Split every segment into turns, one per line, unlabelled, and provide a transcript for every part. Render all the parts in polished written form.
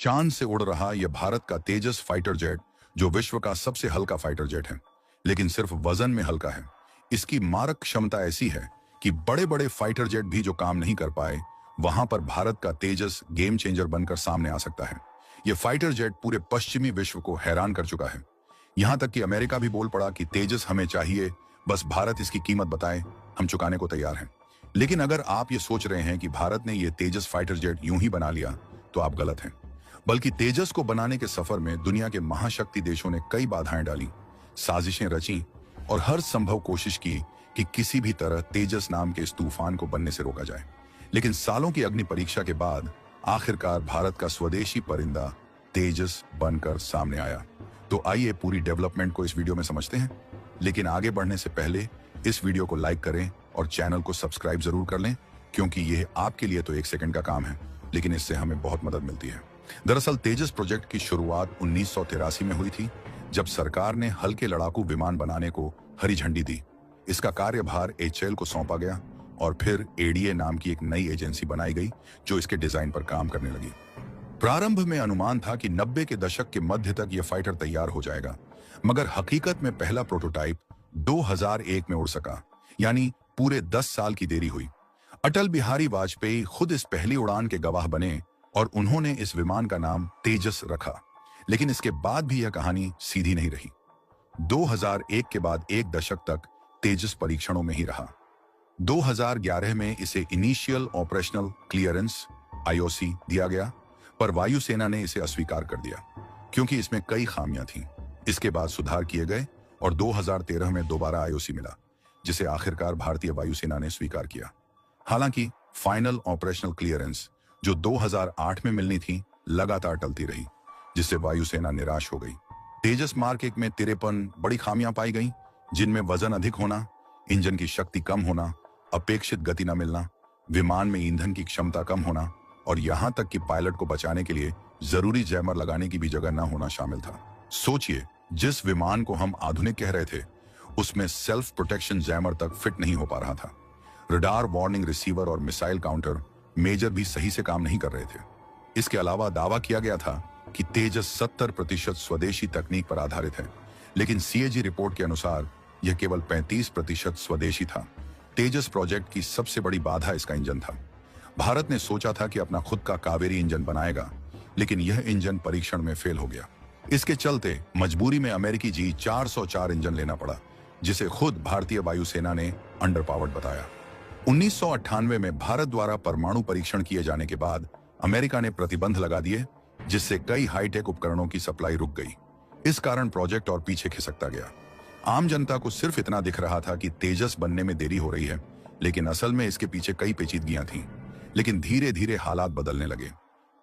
चांद से उड़ रहा यह भारत का तेजस फाइटर जेट, जो विश्व का सबसे हल्का फाइटर जेट है, लेकिन सिर्फ वजन में हल्का है। इसकी मारक क्षमता ऐसी है कि बड़े बड़े फाइटर जेट भी जो काम नहीं कर पाए, वहां पर भारत का तेजस गेम चेंजर बनकर सामने आ सकता है। यह फाइटर जेट पूरे पश्चिमी विश्व को हैरान कर चुका है। यहां तक कि अमेरिका भी बोल पड़ा कि तेजस हमें चाहिए, बस भारत इसकी कीमत बताए, हम चुकाने को तैयार हैं। लेकिन अगर आप ये सोच रहे हैं कि भारत ने यह तेजस फाइटर जेट यूं ही बना लिया, तो आप गलत हैं। बल्कि तेजस को बनाने के सफर में दुनिया के महाशक्ति देशों ने कई बाधाएं डाली, साजिशें रची और हर संभव कोशिश की कि किसी भी तरह तेजस नाम के इस तूफान को बनने से रोका जाए। लेकिन सालों की अग्नि परीक्षा के बाद आखिरकार भारत का स्वदेशी परिंदा तेजस बनकर सामने आया। तो आइए पूरी डेवलपमेंट को इस वीडियो में समझते हैं। लेकिन आगे बढ़ने से पहले इस वीडियो को लाइक करें और चैनल को सब्सक्राइब जरूर कर लें, क्योंकि यह आपके लिए तो 1 सेकंड का काम है, लेकिन इससे हमें बहुत मदद मिलती है। दरअसल तेजस प्रोजेक्ट की शुरुआत 1983 में हुई थी, जब सरकार ने हल्के लड़ाकू विमान बनाने को हरी झंडी दी। इसका कार्यभार HAL को सौंपा गया और फिर ADA नाम की एक नई एजेंसी बनाई गई, जो इसके डिजाइन पर काम करने लगी। प्रारंभ में अनुमान था कि 90 के दशक के मध्य तक यह फाइटर तैयार हो जाएगा, मगर हकीकत में पहला प्रोटोटाइप 2001 में उड़ सका, यानी पूरे 10 साल की देरी हुई। अटल बिहारी वाजपेयी खुद इस पहली उड़ान के गवाह बने और उन्होंने इस विमान का नाम तेजस रखा। लेकिन इसके बाद भी यह कहानी सीधी नहीं रही। 2001 के बाद 1 दशक तक तेजस परीक्षणों में ही रहा। 2011 में इसे इनिशियल ऑपरेशनल क्लियरेंस IOC दिया गया, पर वायुसेना ने इसे अस्वीकार कर दिया क्योंकि इसमें कई खामियां थीं। इसके बाद सुधार किए गए और 2013 में दोबारा IOC मिला, जिसे आखिरकार भारतीय वायुसेना ने स्वीकार किया। हालांकि फाइनल ऑपरेशनल क्लियरेंस जो 2008 में मिलनी थी, लगातार टलती रही, जिससे वायुसेना निराश हो गई। तेजस मार्क 1 में 53 बड़ी खामियां पाई गईं, जिनमें वजन अधिक होना, इंजन की शक्ति कम होना, अपेक्षित गति न मिलना, विमान में ईंधन की क्षमता कम होना और यहां तक कि पायलट को बचाने के लिए जरूरी जैमर लगाने की भी जगह न होना शामिल था। सोचिए, जिस विमान को हम आधुनिक कह रहे थे, उसमें सेल्फ प्रोटेक्शन जैमर तक फिट नहीं हो पा रहा था। रडार वार्निंग रिसीवर और मिसाइल काउंटर मेजर भी सही से काम नहीं कर रहे थे। इसके अलावा दावा किया गया था कि तेजस 70% स्वदेशी तकनीक पर आधारित है, लेकिन CAG रिपोर्ट के अनुसार यह केवल 35% स्वदेशी था। तेजस प्रोजेक्ट की सबसे बड़ी बाधा इसका इंजन था। भारत ने सोचा था कि अपना खुद का कावेरी इंजन बनाएगा, लेकिन यह इंजन परीक्षण में फेल हो गया। इसके चलते मजबूरी में अमेरिकी G404 इंजन लेना पड़ा, जिसे खुद भारतीय वायुसेना ने अंडर पावर्ड बताया। 1998 में भारत द्वारा परमाणु परीक्षण किए जाने के बाद अमेरिका ने प्रतिबंध लगा दिए, जिससे कई हाईटेक उपकरणों की सप्लाई रुक गई। इस कारण प्रोजेक्ट और पीछे खिसकता गया। आम जनता को सिर्फ इतना दिख रहा था कि तेजस बनने में देरी हो रही है, लेकिन असल में इसके पीछे कई पेचीदगियां थीं। लेकिन धीरे धीरे हालात बदलने लगे।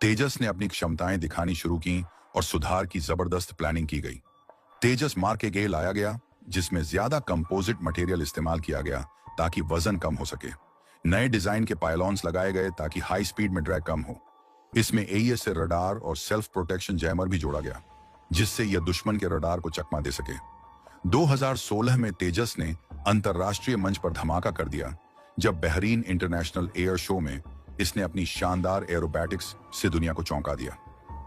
तेजस ने अपनी क्षमताएं दिखानी शुरू की और सुधार की जबरदस्त प्लानिंग की गई। तेजस मार्क 1 लाया गया, जिसमें ज्यादा कंपोजिट मटेरियल इस्तेमाल किया गया ताकि वजन कम हो सके। नए डिजाइन के पायलॉन्स लगाए गए ताकि हाई स्पीड में ड्रैग कम हो। इसमें AES से रडार और सेल्फ प्रोटेक्शन जैमर भी जोड़ा गया, जिससे यह दुश्मन के रडार को चकमा दे सके। 2016 में तेजस ने अंतरराष्ट्रीय मंच पर धमाका कर दिया, जब बहरीन इंटरनेशनल एयर शो में इसने अपनी शानदार एरोबैटिक्स से दुनिया को चौंका दिया।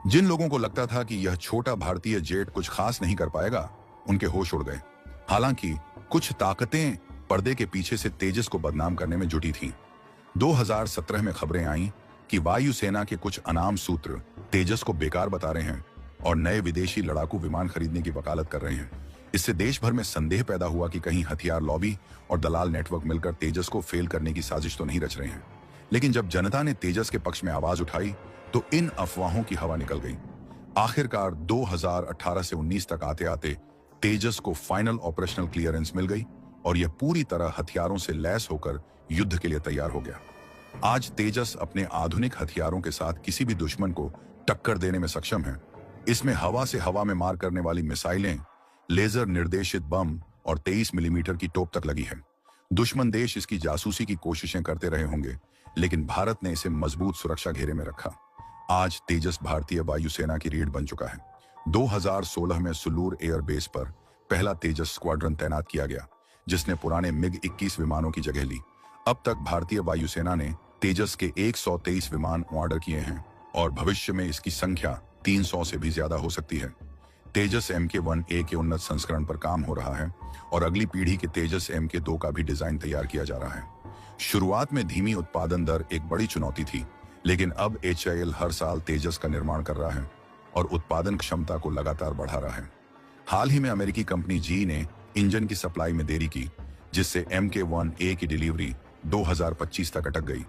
जिन लोगों को लगता था कि यह छोटा भारतीय जेट कुछ खास नहीं कर पाएगा, उनके होश उड़ गए। हालांकि कुछ ताकतें पर्दे के पीछे से तेजस को बदनाम करने में जुटी थीं। 2017 में खबरें आईं कि वायुसेना के कुछ अनाम सूत्र तेजस को बेकार बता रहे हैं और नए विदेशी लड़ाकू विमान खरीदने की वकालत कर रहे हैं। इससे देश भर में संदेह पैदा हुआ कि कहीं हथियार लॉबी और दलाल नेटवर्क मिलकर तेजस को फेल करने की साजिश तो नहीं रच रहे हैं। लेकिन जब जनता ने तेजस के पक्ष में आवाज उठाई, तो इन अफवाहों की हवा निकल गई। आखिरकार 2018 से 19 तक आते आते तेजस को फाइनल ऑपरेशनल क्लियरेंस मिल गई और यह पूरी तरह हथियारों से लैस होकर युद्ध के लिए तैयार हो गया। आज तेजस अपने आधुनिक हथियारों के साथ किसी भी दुश्मन को टक्कर देने में सक्षम है। इसमें हवा से हवा में मार करने वाली मिसाइलें, लेजर निर्देशित बम और 23 मिलीमीटर की तोप तक लगी है। दुश्मन देश इसकी जासूसी की कोशिशें करते रहे होंगे, लेकिन भारत ने इसे मजबूत सुरक्षा घेरे में रखा। आज तेजस भारतीय वायुसेना की रीढ़ बन चुका है। 2016 में सुलूर एयरबेस पर पहला तेजस स्क्वाड्रन तैनात किया गया, जिसने पुराने MiG-21 विमानों की जगह ली। अब तक भारतीय वायुसेना ने तेजस के 123 विमान ऑर्डर किए हैं और भविष्य में इसकी संख्या 300 से भी ज्यादा हो सकती है। तेजस Mk1A के उन्नत संस्करण पर काम हो रहा है और अगली पीढ़ी के तेजस Mk2 का भी डिजाइन तैयार किया जा रहा है। शुरुआत में धीमी उत्पादन दर एक बड़ी चुनौती थी, लेकिन अब HAL हर साल तेजस का निर्माण कर रहा है और उत्पादन क्षमता को लगातार बढ़ा रहा है। हाल ही में अमेरिकी कंपनी जी ने इंजन की सप्लाई में देरी की, जिससे Mk1A की डिलीवरी 2025 तक अटक गई।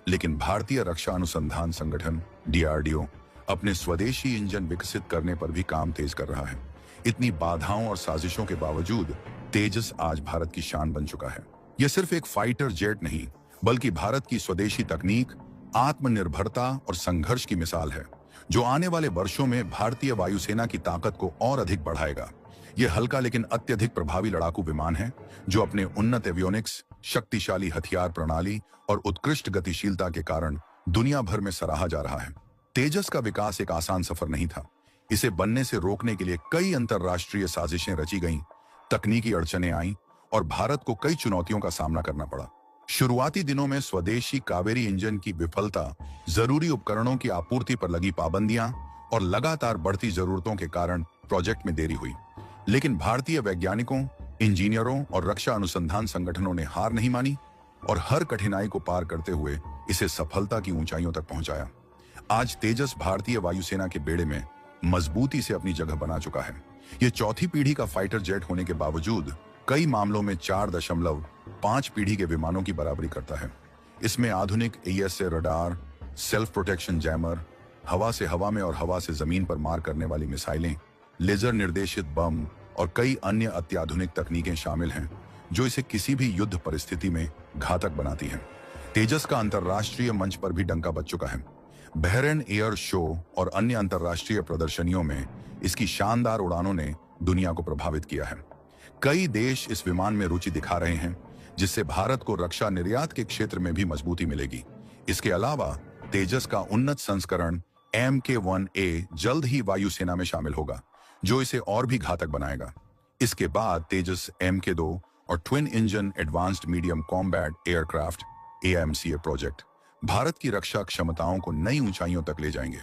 लेकिन भारतीय रक्षा अनुसंधान संगठन DRDO अपने स्वदेशी इंजन विकसित करने पर भी काम तेज कर रहा है। इतनी बाधाओं और साजिशों के बावजूद तेजस आज भारत की शान बन चुका है। यह सिर्फ एक फाइटर जेट नहीं, बल्कि भारत की स्वदेशी तकनीक, आत्मनिर्भरता और संघर्ष की मिसाल है, जो आने वाले वर्षों में भारतीय वायुसेना की ताकत को और अधिक बढ़ाएगा। यह हल्का लेकिन अत्यधिक प्रभावी लड़ाकू विमान है, जो अपने उन्नत एवियोनिक्स, शक्तिशाली हथियार प्रणाली और उत्कृष्ट गतिशीलता के कारण दुनिया भर में सराहा जा रहा है। तेजस का विकास एक आसान सफर नहीं था। इसे बनने से रोकने के लिए कई अंतर्राष्ट्रीय साजिशें रची गईं, तकनीकी अड़चनें आईं और भारत को कई चुनौतियों का सामना करना पड़ा। शुरुआती दिनों में स्वदेशी कावेरी इंजन की विफलता, जरूरी उपकरणों की आपूर्ति पर लगी पाबंदियां और लगातार बढ़ती जरूरतों के कारण प्रोजेक्ट में देरी हुई। लेकिन भारतीय वैज्ञानिकों, इंजीनियरों और रक्षा अनुसंधान संगठनों ने हार नहीं मानी और हर कठिनाई को पार करते हुए इसे सफलता की ऊंचाइयों तक पहुंचाया। आज तेजस भारतीय वायुसेना के बेड़े में मजबूती से अपनी जगह बना चुका है। यह चौथी पीढ़ी का फाइटर जेट होने के बावजूद कई मामलों में 4.5 पीढ़ी के विमानों की बराबरी करता है। इसमें आधुनिक AESA radar, self protection jammer, हवा से हवा में और हवा से जमीन पर मार करने वाली मिसाइलें, लेजर निर्देशित बम और कई अन्य अत्याधुनिक तकनीकें शामिल हैं, जो इसे किसी भी युद्ध परिस्थिति में घातक बनाती हैं। तेजस का अंतर्राष्ट्रीय मंच पर भी डंका बज चुका है। बहरेन एयर शो और अन्य अंतर्राष्ट्रीय प्रदर्शनियों में इसकी शानदार उड़ानों ने दुनिया को प्रभावित किया है। कई देश इस विमान में रुचि दिखा रहे हैं, जिससे भारत को रक्षा निर्यात के क्षेत्र में भी मजबूती मिलेगी। इसके अलावा तेजस का उन्नत संस्करण Mk1A जल्द ही वायुसेना में शामिल होगा, जो इसे और भी घातक बनाएगा। इसके बाद तेजस Mk2 और twin engine advanced medium combat aircraft AMCA project Bharat की रक्षा क्षमताओं को नई ऊंचाइयों तक ले जाएंगे।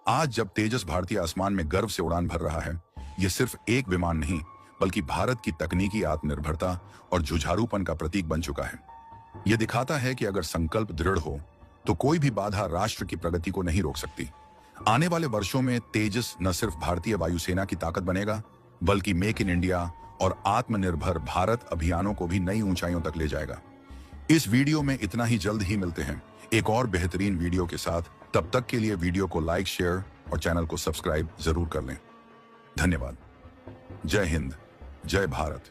आज जब तेजस भारतीय आसमान में गर्व से उड़ान भर रहा है, यह सिर्फ एक विमान नहीं, बल्कि भारत की तकनीकी आत्मनिर्भरता और जुझारूपन का प्रतीक बन चुका है। यह दिखाता है कि अगर संकल्प दृढ़ हो तो कोई भी बाधा राष्ट्र की प्रगति को नहीं रोक सकती। आने वाले वर्षों में तेजस न सिर्फ भारतीय वायुसेना की ताकत बनेगा, बल्कि मेक इन इंडिया और आत्मनिर्भर भारत अभियानों को भी नई ऊंचाइयों तक ले जाएगा। इस वीडियो में इतना ही। जल्द ही मिलते हैं एक और बेहतरीन वीडियो के साथ। तब तक के लिए वीडियो को लाइक, शेयर और चैनल को सब्सक्राइब जरूर कर लें। धन्यवाद। जय हिंद, जय भारत।